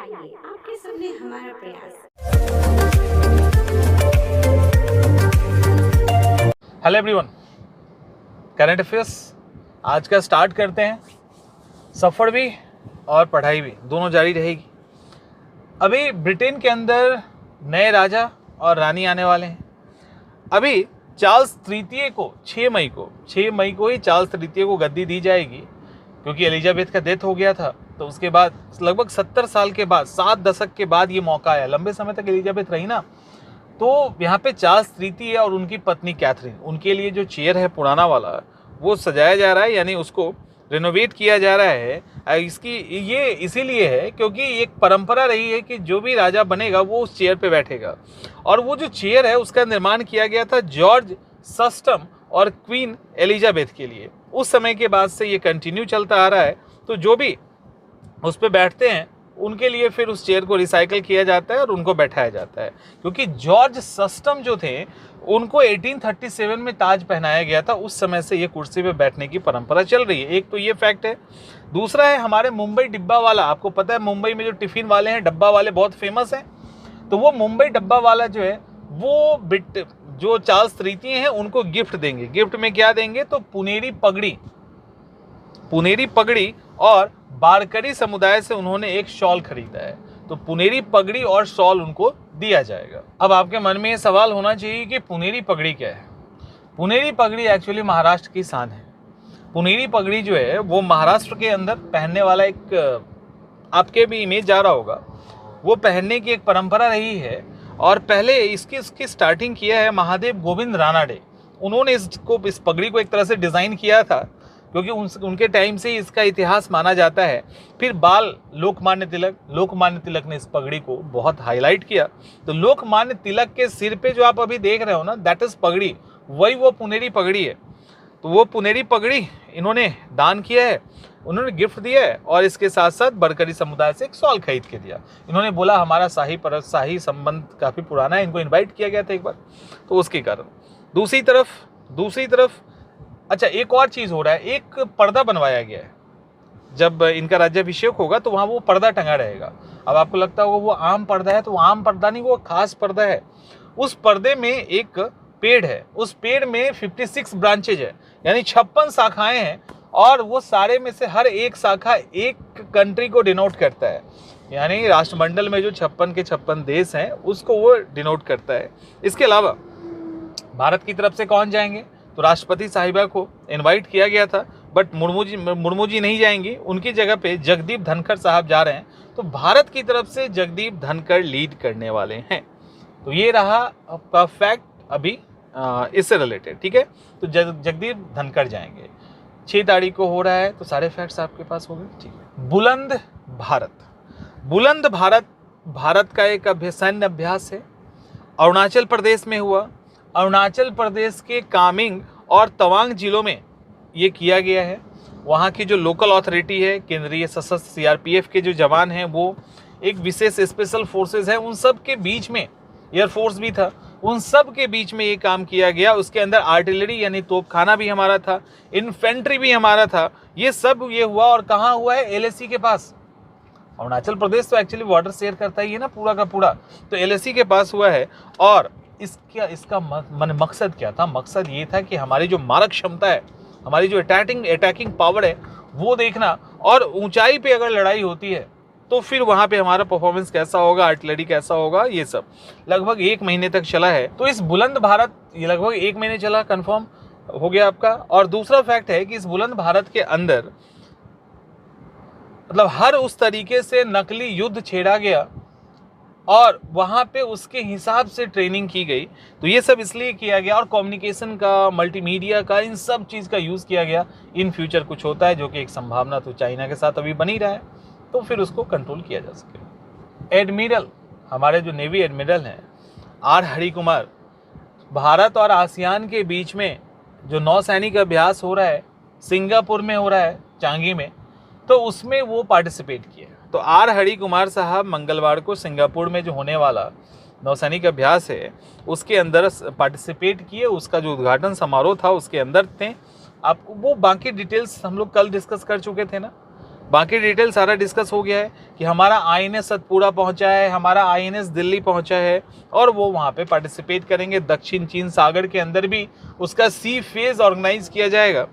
आइए आपके सामने हमारा प्रयास। हेलो एवरीवन, करंट अफेयर्स आज का स्टार्ट करते हैं। सफ़र भी और पढ़ाई भी दोनों जारी रहेगी। अभी ब्रिटेन के अंदर नए राजा और रानी आने वाले हैं। अभी चार्ल्स तृतीय को 6 मई को ही चार्ल्स तृतीय को गद्दी दी जाएगी, क्योंकि एलिजाबेथ का डेथ हो गया था। तो उसके बाद लगभग 70 साल के बाद, 7 दशक के बाद ये मौका आया। लंबे समय तक एलिजाबेथ रही ना, तो यहाँ पे चार्ल्स तृतीय और उनकी पत्नी कैथरीन, उनके लिए जो चेयर है पुराना वाला, वो सजाया जा रहा है, यानी उसको रिनोवेट किया जा रहा है। इसकी ये इसीलिए है क्योंकि एक परंपरा रही है कि जो भी राजा बनेगा वो उस चेयर पे बैठेगा। और वो जो चेयर है उसका निर्माण किया गया था जॉर्ज सस्टम और क्वीन एलिजाबेथ के लिए। उस समय के बाद से ये कंटिन्यू चलता आ रहा है। तो जो भी उस पर बैठते हैं उनके लिए फिर उस चेयर को रिसाइकल किया जाता है और उनको बैठाया जाता है, क्योंकि जॉर्ज सस्टम जो थे उनको 1837 में ताज पहनाया गया था। उस समय से ये कुर्सी पे बैठने की परंपरा चल रही है। एक तो ये फैक्ट है। दूसरा है हमारे मुंबई डिब्बा वाला। आपको पता है मुंबई में जो टिफिन वाले हैं, डब्बा वाले, बहुत फेमस हैं। तो वो मुंबई डब्बा वाला जो है वो जो चार्ल्स तृतीय हैं उनको गिफ्ट देंगे। गिफ्ट में क्या देंगे? तो पुनेरी पगड़ी और बारकरी समुदाय से उन्होंने एक शॉल खरीदा है। तो पुनेरी पगड़ी और शॉल उनको दिया जाएगा। अब आपके मन में ये सवाल होना चाहिए कि पुनेरी पगड़ी क्या है। पुनेरी पगड़ी एक्चुअली महाराष्ट्र की शान है। पुनेरी पगड़ी जो है वो महाराष्ट्र के अंदर पहनने वाला एक, आपके भी इमेज जा रहा होगा, वो पहनने की एक परंपरा रही है। और पहले इसकी स्टार्टिंग किया है महादेव गोविंद रानाडे। उन्होंने इस पगड़ी को एक तरह से डिज़ाइन किया था, क्योंकि उनके टाइम से ही इसका इतिहास माना जाता है। फिर लोकमान्य तिलक ने इस पगड़ी को बहुत हाईलाइट किया। तो लोकमान्य तिलक के सिर पे जो आप अभी देख रहे हो ना, दैट इज पगड़ी, वही वो पुनेरी पगड़ी है। तो वो पुनेरी पगड़ी इन्होंने दान किया है, उन्होंने गिफ्ट दिया है, और इसके साथ साथ बरकरी समुदाय से एक शॉल खरीद के दिया। इन्होंने बोला हमारा शाही संबंध काफ़ी पुराना है, इनको इन्वाइट किया गया था एक बार, तो उसके कारण। दूसरी तरफ अच्छा, एक और चीज़ हो रहा है। एक पर्दा बनवाया गया है। जब इनका राज्याभिषेक होगा तो वहाँ वो पर्दा टंगा रहेगा। अब आपको लगता होगा वो आम पर्दा है, तो वो आम पर्दा नहीं, वो खास पर्दा है। उस पर्दे में एक पेड़ है, उस पेड़ में 56 ब्रांचेज है, यानी 56 शाखाएं हैं। और वो सारे में से हर एक शाखा एक कंट्री को डिनोट करता है, यानी राष्ट्रमंडल में जो 56 के 56 देश हैं उसको वो डिनोट करता है। इसके अलावा भारत की तरफ से कौन जाएंगे? तो राष्ट्रपति साहिबा को इनवाइट किया गया था, बट मुर्मू जी नहीं जाएंगी। उनकी जगह पे जगदीप धनखड़ साहब जा रहे हैं। तो भारत की तरफ से जगदीप धनखड़ लीड करने वाले हैं। तो ये रहा आपका फैक्ट अभी इससे रिलेटेड, ठीक है। तो जगदीप धनखड़ जाएंगे। 6 तारीख को हो रहा है, तो सारे फैक्ट्स आपके पास हो गए, ठीक है। बुलंद भारत भारत का एक सैन्य अभ्यास है। अरुणाचल प्रदेश में हुआ। अरुणाचल प्रदेश के कामेंग और तवांग जिलों में ये किया गया है। वहाँ की जो लोकल अथॉरिटी है, केंद्रीय सशस्त्र सीआरपीएफ के जो जवान हैं, वो एक विशेष स्पेशल फोर्सेस है, उन सब के बीच में, एयरफोर्स भी था, उन सब के बीच में ये काम किया गया। उसके अंदर आर्टिलरी यानी तोपखाना भी हमारा था, इन्फेंट्री भी हमारा था। ये सब ये हुआ, और कहाँ हुआ है? एलएसी के पास। अरुणाचल प्रदेश तो एक्चुअली बॉर्डर शेयर करता ही है ना पूरा का पूरा, तो एलएसी के पास हुआ है। और इसका मकसद क्या था? मकसद ये था कि हमारी जो मारक क्षमता है, हमारी जो अटैकिंग पावर है, वो देखना, और ऊंचाई पे अगर लड़ाई होती है तो फिर वहाँ पे हमारा परफॉर्मेंस कैसा होगा, आर्टिलरी कैसा होगा, ये सब लगभग 1 महीने तक चला है। तो इस बुलंद भारत, ये लगभग 1 महीने चला, कंफर्म हो गया आपका। और दूसरा फैक्ट है कि इस बुलंद भारत के अंदर मतलब हर उस तरीके से नकली युद्ध छेड़ा गया और वहाँ पे उसके हिसाब से ट्रेनिंग की गई। तो ये सब इसलिए किया गया, और कम्युनिकेशन का, मल्टीमीडिया का, इन सब चीज़ का यूज़ किया गया। इन फ्यूचर कुछ होता है, जो कि एक संभावना तो चाइना के साथ अभी बनी रहा है, तो फिर उसको कंट्रोल किया जा सके। एडमिरल, हमारे जो नेवी एडमिरल हैं आर हरिकुमार, भारत और आसियान के बीच में जो नौसैनिक अभ्यास हो रहा है, सिंगापुर में हो रहा है, चांगी में, तो उसमें वो पार्टिसिपेट किए। तो आर हरिकुमार साहब मंगलवार को सिंगापुर में जो होने वाला नौसैनिक अभ्यास है उसके अंदर पार्टिसिपेट किए। उसका जो उद्घाटन समारोह था उसके अंदर थे। आपको वो बाकी डिटेल्स हम लोग कल डिस्कस कर चुके थे ना। बाकी डिटेल सारा डिस्कस हो गया है कि हमारा INS सतपुड़ा पहुंचा है, हमारा INS दिल्ली पहुंचा है और वो वहाँ पे पार्टिसिपेट करेंगे। दक्षिण चीन सागर के अंदर भी उसका सी फेज ऑर्गेनाइज किया जाएगा।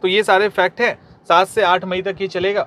तो ये सारे फैक्ट हैं। 7 से 8 मई तक ये चलेगा।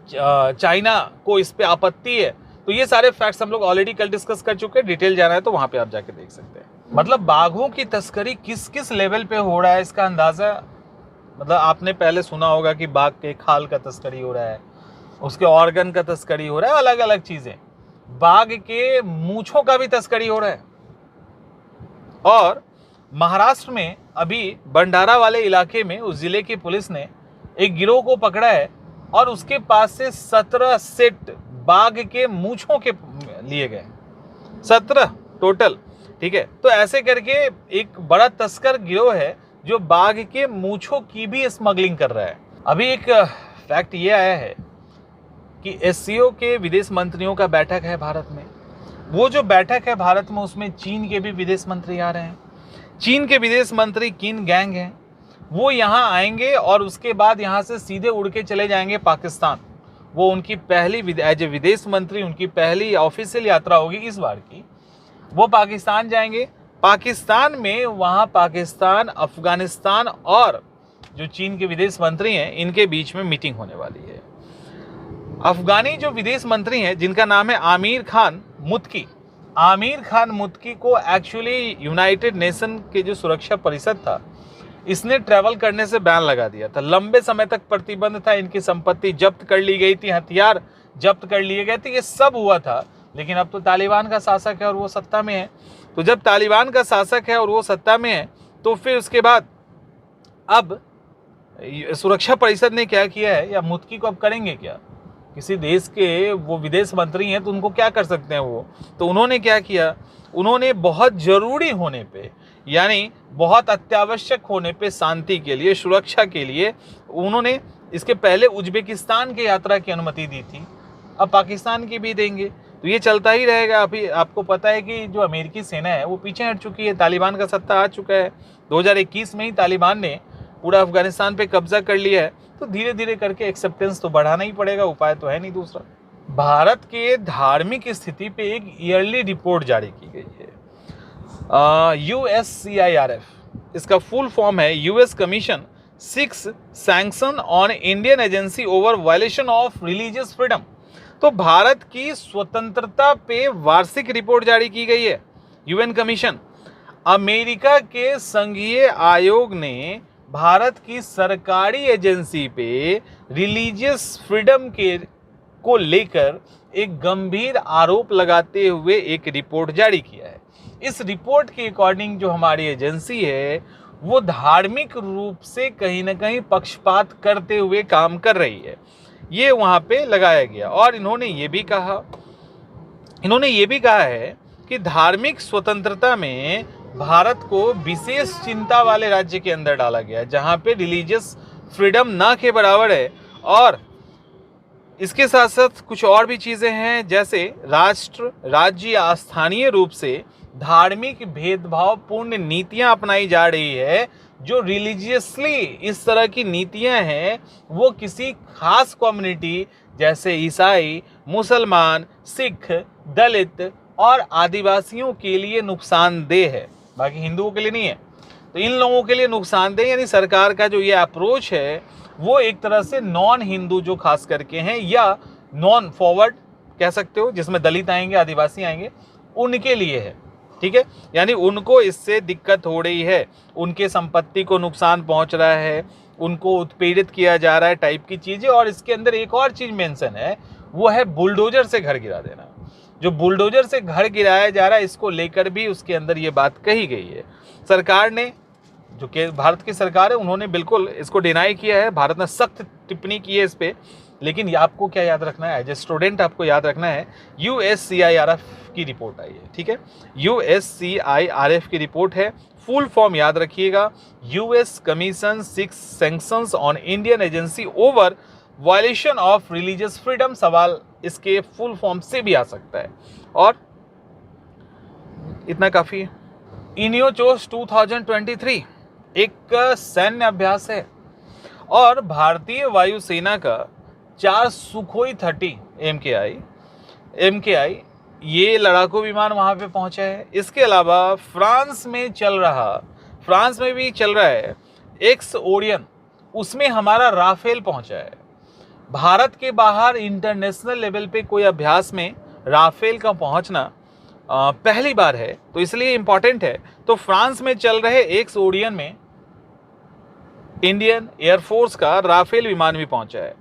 चाइना को इस पे आपत्ति है। तो ये सारे फैक्ट्स हम लोग ऑलरेडी कल डिस्कस कर चुके हैं। डिटेल जाना है तो वहाँ पे आप जाके देख सकते हैं। मतलब बाघों की तस्करी किस किस लेवल पे हो रहा है इसका अंदाज़ा, मतलब आपने पहले सुना होगा कि बाघ के खाल का तस्करी हो रहा है, उसके ऑर्गन का तस्करी हो रहा है, अलग अलग चीज़ें। बाघ के मूंछों का भी तस्करी हो रहा है। और महाराष्ट्र में अभी भंडारा वाले इलाके में उस जिले की पुलिस ने एक गिरोह को पकड़ा है और उसके पास से 17 सेट बाघ के मूंछों के लिए गए, 17 टोटल। ठीक है, तो ऐसे करके एक बड़ा तस्कर गिरोह है जो बाघ के मूंछों की भी स्मगलिंग कर रहा है। अभी एक फैक्ट ये आया है कि SCO के विदेश मंत्रियों का बैठक है भारत में। वो जो बैठक है भारत में, उसमें चीन के भी विदेश मंत्री आ रहे हैं। चीन के विदेश मंत्री किन गैंग हैं, वो यहाँ आएंगे और उसके बाद यहाँ से सीधे उड़ के चले जाएंगे पाकिस्तान। वो उनकी पहली एज ए विदेश मंत्री उनकी पहली ऑफिशियल यात्रा होगी इस बार की। वो पाकिस्तान जाएंगे। पाकिस्तान में वहाँ पाकिस्तान, अफगानिस्तान और जो चीन के विदेश मंत्री हैं इनके बीच में मीटिंग होने वाली है। अफगानी जो विदेश मंत्री हैं जिनका नाम है आमिर खान मुत्की। आमिर खान मुत्की को एक्चुअली यूनाइटेड नेशन के जो सुरक्षा परिषद था इसने ट्रैवल करने से बैन लगा दिया था। लंबे समय तक प्रतिबंध था, इनकी संपत्ति जब्त कर ली गई थी, हथियार जब्त कर लिए गए थे, ये सब हुआ था। लेकिन अब तो तालिबान का शासक है और वो सत्ता में है। तो जब तालिबान का शासक है और वो सत्ता में है तो फिर उसके बाद अब सुरक्षा परिषद ने क्या किया है, या मुत्की को अब करेंगे क्या? किसी देश के वो विदेश मंत्री हैं तो उनको क्या कर सकते हैं वो। तो उन्होंने क्या किया, उन्होंने बहुत ज़रूरी होने पे, यानी बहुत अत्यावश्यक होने पे, शांति के लिए, सुरक्षा के लिए उन्होंने इसके पहले उज्बेकिस्तान की यात्रा की अनुमति दी थी, अब पाकिस्तान की भी देंगे। तो ये चलता ही रहेगा। अभी आपको पता है कि जो अमेरिकी सेना है वो पीछे हट चुकी है, तालिबान का सत्ता आ चुका है। 2021 में ही तालिबान ने पूरा अफगानिस्तान पे कब्जा कर लिया है। तो धीरे धीरे करके एक्सेप्टेंस तो बढ़ाना ही पड़ेगा, उपाय तो है नहीं दूसरा। भारत के धार्मिक स्थिति पे एक ईयरली रिपोर्ट जारी की गई है। USCIRF, इसका फुल फॉर्म है US commission 6 sanction on Indian agency over violation of religious freedom. तो भारत की स्वतंत्रता पे वार्षिक रिपोर्ट जारी की गई है। यूएन कमीशन, अमेरिका के संघीय आयोग ने भारत की सरकारी एजेंसी पे रिलीजियस फ्रीडम के को लेकर एक गंभीर आरोप लगाते हुए एक रिपोर्ट जारी किया है। इस रिपोर्ट के अकॉर्डिंग जो हमारी एजेंसी है वो धार्मिक रूप से कहीं ना कहीं पक्षपात करते हुए काम कर रही है, ये वहाँ पे लगाया गया। और इन्होंने ये भी कहा है कि धार्मिक स्वतंत्रता में भारत को विशेष चिंता वाले राज्य के अंदर डाला गया है जहाँ पे रिलीजियस फ्रीडम ना के बराबर है। और इसके साथ साथ कुछ और भी चीज़ें हैं, जैसे राष्ट्र, राज्य या स्थानीय रूप से धार्मिक भेदभावपूर्ण नीतियां अपनाई जा रही है। जो रिलीजियसली इस तरह की नीतियां हैं वो किसी खास कम्युनिटी जैसे ईसाई, मुसलमान, सिख, दलित और आदिवासियों के लिए नुकसानदेह है, बाकी हिंदुओं के लिए नहीं है। तो इन लोगों के लिए नुकसानदेह, यानी सरकार का जो ये अप्रोच है वो एक तरह से नॉन हिंदू जो खास करके हैं या नॉन फॉरवर्ड कह सकते हो, जिसमें दलित आएंगे, आदिवासी आएंगे, उनके लिए है। ठीक है, यानी उनको इससे दिक्कत हो रही है, उनके संपत्ति को नुकसान पहुंच रहा है, उनको उत्पीड़ित किया जा रहा है टाइप की चीज़ें। और इसके अंदर एक और चीज़ मेंशन है, वो है बुलडोजर से घर गिरा देना। जो बुलडोजर से घर गिराया जा रहा है इसको लेकर भी उसके अंदर ये बात कही गई है। सरकार ने, जो कि भारत की सरकार है, उन्होंने बिल्कुल इसको डिनाई किया है। भारत ने सख्त टिप्पणी की है इस पर। लेकिन आपको क्या याद रखना है, एज ए स्टूडेंट आपको याद रखना है, USCIRF की रिपोर्ट आई है। ठीक है, USCIRF की रिपोर्ट है, फुल फॉर्म याद रखिएगा, US commission 6 sanctions on Indian agency over violation of religious freedom. सवाल इसके फुल फॉर्म से भी आ सकता है और इतना काफ़ी है। इनियोचोस 2023 एक सैन्य अभ्यास है और भारतीय वायुसेना का 4 सुखोई 30 MKI ये लड़ाकू विमान वहाँ पे पहुँचे हैं। इसके अलावा फ्रांस में भी चल रहा है एक्स ओरियन, उसमें हमारा राफेल पहुँचा है। भारत के बाहर इंटरनेशनल लेवल पे कोई अभ्यास में राफेल का पहुँचना पहली बार है, तो इसलिए इम्पॉर्टेंट है। तो फ्रांस में चल रहे एक्स ओरियन में इंडियन एयरफोर्स का राफेल विमान भी पहुंचा है।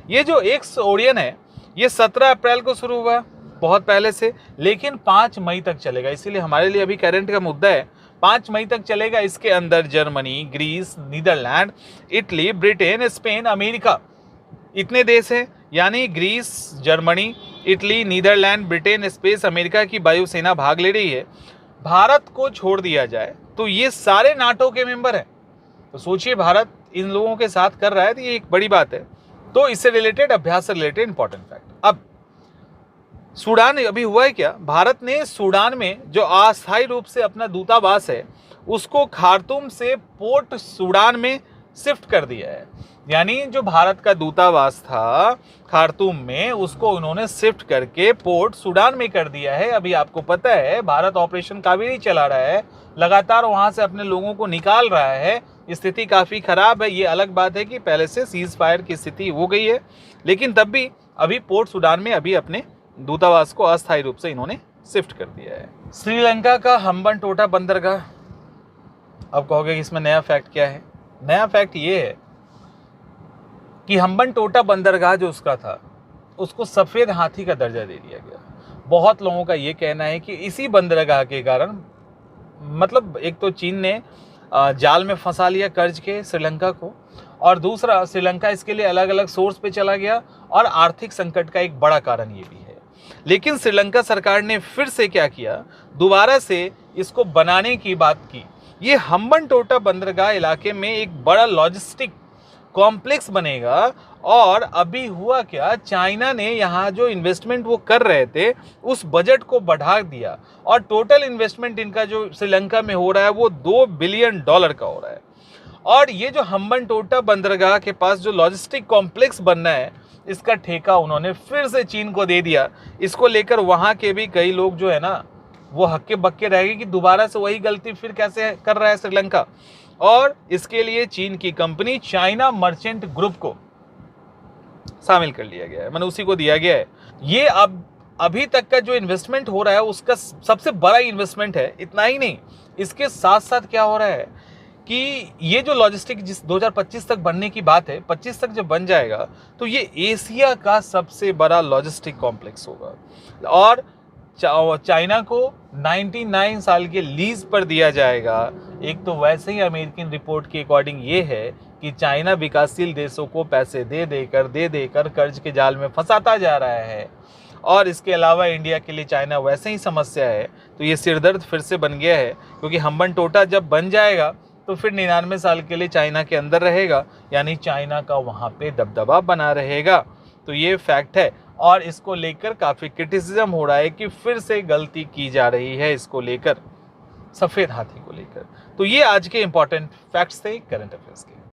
ये जो एक्स ओरियन है ये 17 अप्रैल को शुरू हुआ, बहुत पहले से, लेकिन 5 मई तक चलेगा। इसीलिए हमारे लिए अभी करंट का मुद्दा है, 5 मई तक चलेगा। इसके अंदर Germany, Greece, Netherlands, Italy, Britain, Spain, America, इतने देश हैं। यानी Greece, Germany, Italy, Netherlands, Britain, Spain, America की वायुसेना भाग ले रही है। भारत को छोड़ दिया जाए तो ये सारे नाटो के मेंबर हैं। तो सोचिए भारत इन लोगों के साथ कर रहा है, तो ये एक बड़ी बात है। तो इससे रिलेटेड, अभ्यास से रिलेटेड इंपॉर्टेंट फैक्ट। अब सूडान अभी हुआ है क्या, भारत ने सूडान में जो अस्थायी रूप से अपना दूतावास है उसको खार्तूम से पोर्ट सूडान में शिफ्ट कर दिया है। यानी जो भारत का दूतावास था खार्तूम में, उसको उन्होंने शिफ्ट करके पोर्ट सूडान में कर दिया है। अभी आपको पता है भारत ऑपरेशन कावेरी चला रहा है, लगातार वहां से अपने लोगों को निकाल रहा है। स्थिति काफी खराब है। ये अलग बात है कि पहले से सीज फायर की स्थिति हो गई है, लेकिन तब भी अभी पोर्ट सूडान में अभी अपने दूतावास को अस्थायी रूप से इन्होंने शिफ्ट कर दिया है। श्रीलंका का हम्बनटोटा बंदरगाह, अब कहोगे कि इसमें नया फैक्ट क्या है। नया फैक्ट ये है कि हम्बनटोटा बंदरगाह जो उसका था उसको सफेद हाथी का दर्जा दे दिया गया। बहुत लोगों का ये कहना है कि इसी बंदरगाह के कारण, मतलब एक तो चीन ने जाल में फंसा लिया कर्ज के श्रीलंका को, और दूसरा श्रीलंका इसके लिए अलग अलग सोर्स पे चला गया, और आर्थिक संकट का एक बड़ा कारण ये भी है। लेकिन श्रीलंका सरकार ने फिर से क्या किया, दोबारा से इसको बनाने की बात की। ये हम्बनटोटा बंदरगाह इलाके में एक बड़ा लॉजिस्टिक कॉम्प्लेक्स बनेगा। और अभी हुआ क्या, चाइना ने यहाँ जो इन्वेस्टमेंट वो कर रहे थे उस बजट को बढ़ा दिया, और टोटल इन्वेस्टमेंट इनका जो श्रीलंका में हो रहा है वो $2 बिलियन का हो रहा है। और ये जो हम्बनटोटा बंदरगाह के पास जो लॉजिस्टिक कॉम्प्लेक्स बनना है, इसका ठेका उन्होंने फिर से चीन को दे दिया। इसको लेकर वहाँ के भी कई लोग जो है ना वो हक्के बक्के रह गए कि दोबारा से वही गलती फिर कैसे कर रहा है श्रीलंका। और इसके लिए चीन की कंपनी चाइना मर्चेंट ग्रुप को शामिल कर लिया गया है, मैंने उसी को दिया गया है। ये अब अभी तक का जो इन्वेस्टमेंट हो रहा है उसका सबसे बड़ा इन्वेस्टमेंट है। इतना ही नहीं, इसके साथ साथ क्या हो रहा है कि ये जो लॉजिस्टिक जिस 2025 तक बनने की बात है, 25 तक जब बन जाएगा तो ये एशिया का सबसे बड़ा लॉजिस्टिक कॉम्प्लेक्स होगा। और चाइना को 99 साल के लीज पर दिया जाएगा। एक तो वैसे ही अमेरिकन रिपोर्ट के अकॉर्डिंग ये है कि चाइना विकासशील देशों को पैसे दे देकर कर्ज के जाल में फंसाता जा रहा है। और इसके अलावा इंडिया के लिए चाइना वैसे ही समस्या है। तो ये सिरदर्द फिर से बन गया है, क्योंकि हम्बनटोटा जब बन जाएगा तो फिर 99 साल के लिए चाइना के अंदर रहेगा, यानी चाइना का वहाँ पे दबदबा बना रहेगा। तो ये फैक्ट है, और इसको लेकर काफ़ी क्रिटिसिज्म हो रहा है कि फिर से गलती की जा रही है इसको लेकर, सफ़ेद हाथी को लेकर। तो ये आज के इंपॉर्टेंट फैक्ट्स थे करंट अफेयर्स के।